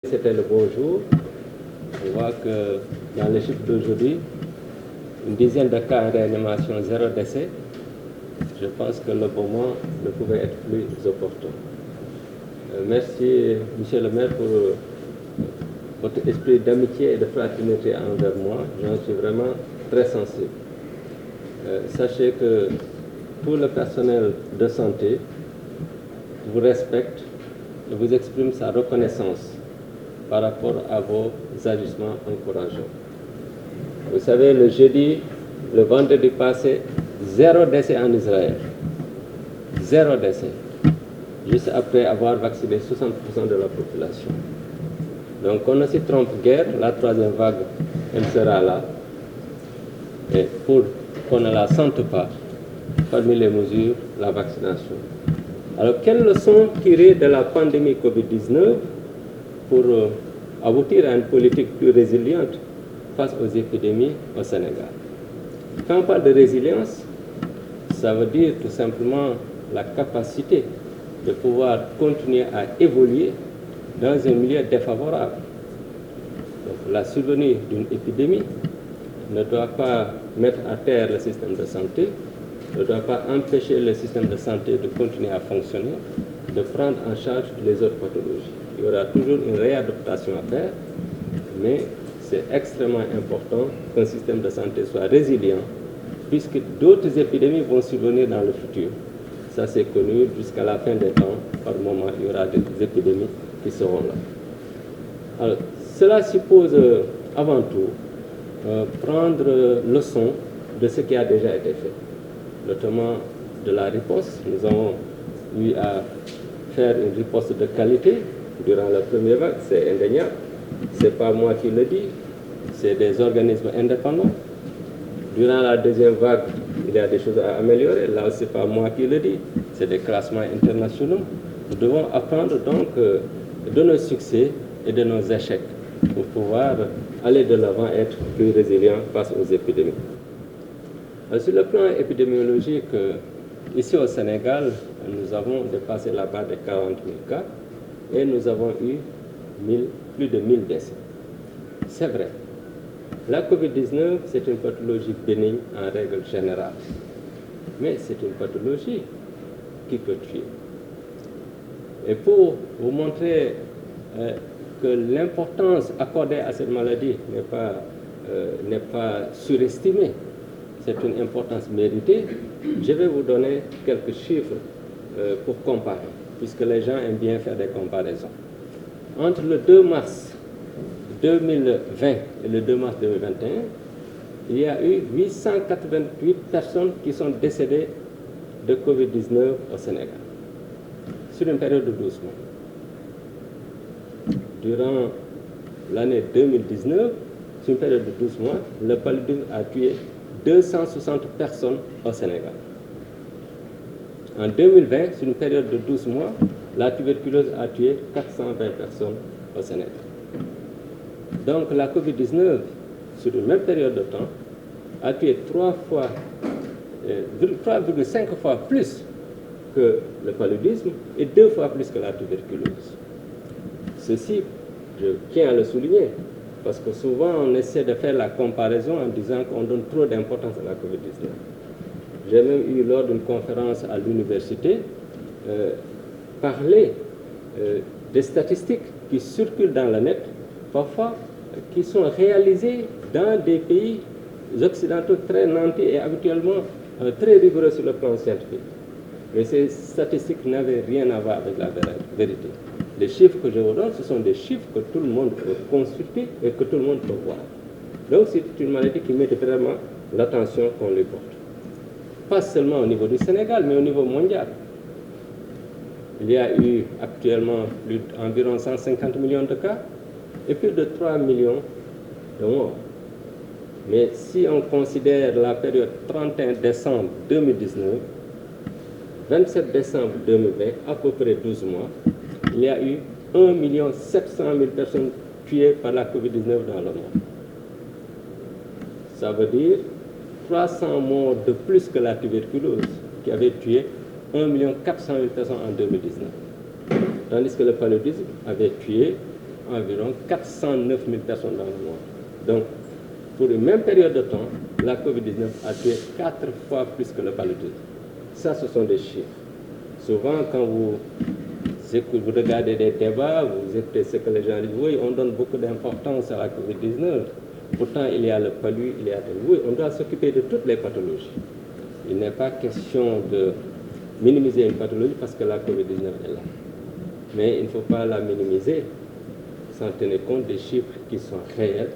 C'était le bon jour. On voit que dans les chiffres d'aujourd'hui, une dizaine de cas en réanimation, 0 décès. Je pense que le moment ne pouvait être plus opportun. Merci, Monsieur le maire, pour votre esprit d'amitié et de fraternité envers moi. J'en suis vraiment très sensible. Sachez que tout le personnel de santé vous respecte et vous exprime sa reconnaissance par rapport à vos agissements encourageants. Vous savez, le vendredi passé, 0 décès en Israël. 0 décès. Juste après avoir vacciné 60% de la population. Donc on ne s'y trompe guère, la troisième vague, elle sera là. Et pour qu'on ne la sente pas, parmi les mesures, la vaccination. Alors, quelles leçons tirer de la pandémie Covid-19 pour aboutir à une politique plus résiliente face aux épidémies au Sénégal? Quand on parle de résilience, ça veut dire tout simplement la capacité de pouvoir continuer à évoluer dans un milieu défavorable. Donc, la survenue d'une épidémie ne doit pas mettre à terre le système de santé, ne doit pas empêcher le système de santé de continuer à fonctionner, de prendre en charge les autres pathologies. Il y aura toujours une réadaptation à faire, mais c'est extrêmement important qu'un système de santé soit résilient, puisque d'autres épidémies vont survenir dans le futur. Ça, c'est connu jusqu'à la fin des temps. Par moment, il y aura des épidémies qui seront là. Alors, cela suppose avant tout prendre leçon de ce qui a déjà été fait, notamment de la riposte. Nous avons eu à faire une riposte de qualité durant la première vague, c'est indéniable. Ce n'est pas moi qui le dis, c'est des organismes indépendants. Durant la deuxième vague, il y a des choses à améliorer. Là, ce n'est pas moi qui le dis, c'est des classements internationaux. Nous devons apprendre donc de nos succès et de nos échecs pour pouvoir aller de l'avant et être plus résilient face aux épidémies. Sur le plan épidémiologique, ici au Sénégal, nous avons dépassé la barre de 40 000 cas et nous avons eu plus de 1000 décès. C'est vrai. La COVID-19, c'est une pathologie bénigne en règle générale. Mais c'est une pathologie qui peut tuer. Et pour vous montrer que l'importance accordée à cette maladie n'est pas surestimée, c'est une importance méritée, je vais vous donner quelques chiffres pour comparer, puisque les gens aiment bien faire des comparaisons. Entre le 2 mars 2020 et le 2 mars 2021, il y a eu 888 personnes qui sont décédées de Covid-19 au Sénégal, sur une période de 12 mois. Durant l'année 2019, sur une période de 12 mois, le paludisme a tué 260 personnes au Sénégal. En 2020, sur une période de 12 mois, la tuberculose a tué 420 personnes au Sénégal. Donc la COVID-19, sur une même période de temps, a tué 3,5 fois plus que le paludisme et 2 fois plus que la tuberculose. Ceci, je tiens à le souligner, parce que souvent on essaie de faire la comparaison en disant qu'on donne trop d'importance à la COVID-19. J'ai même eu, lors d'une conférence à l'université, parlé des statistiques qui circulent dans le net, parfois qui sont réalisées dans des pays occidentaux très nantis et habituellement très rigoureux sur le plan scientifique. Mais ces statistiques n'avaient rien à voir avec la vérité. Les chiffres que je vous donne, ce sont des chiffres que tout le monde peut consulter et que tout le monde peut voir. Donc c'est une maladie qui mérite vraiment l'attention qu'on lui porte. Pas seulement au niveau du Sénégal, mais au niveau mondial. Il y a eu actuellement environ 150 millions de cas et plus de 3 millions de morts. Mais si on considère la période 31 décembre 2019, 27 décembre 2020, à peu près 12 mois, il y a eu 1 700 000 personnes tuées par la COVID-19 dans le monde. Ça veut dire 300 morts de plus que la tuberculose, qui avait tué 1 400 000 personnes en 2019. Tandis que le paludisme avait tué environ 409 000 personnes dans le monde. Donc, pour une même période de temps, la Covid-19 a tué 4 fois plus que le paludisme. Ça, ce sont des chiffres. Souvent, quand vous regardez des débats, vous écoutez ce que les gens disent, oui, on donne beaucoup d'importance à la Covid-19. Pourtant, il y a le palu, il y a oui, on doit s'occuper de toutes les pathologies. Il n'est pas question de minimiser une pathologie parce que la Covid-19 est là. Mais il ne faut pas la minimiser sans tenir compte des chiffres qui sont réels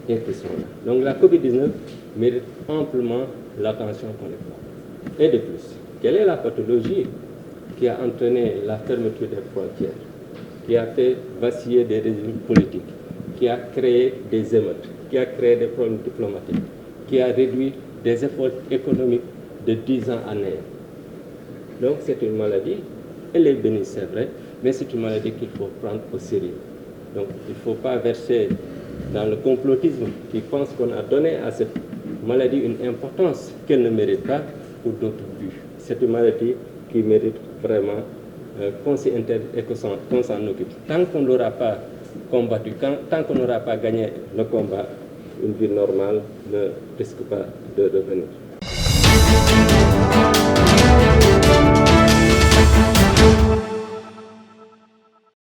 et qui sont là. Donc la Covid-19 mérite amplement l'attention qu'on lui porte. Et de plus, quelle est la pathologie qui a entraîné la fermeture des frontières, qui a fait vaciller des régimes politiques, qui a créé des émeutes, qui a créé des problèmes diplomatiques, qui a réduit des efforts économiques de 10 ans à néant. Donc c'est une maladie, elle est bénie, c'est vrai, mais c'est une maladie qu'il faut prendre au sérieux. Donc il ne faut pas verser dans le complotisme qui pense qu'on a donné à cette maladie une importance qu'elle ne mérite pas pour d'autres buts. C'est une maladie qui mérite vraiment qu'on s'y intéresse et qu'on s'en occupe. Tant qu'on n'aura pas combattu, tant qu'on n'aura pas gagné le combat, une vie normale ne risque pas de revenir.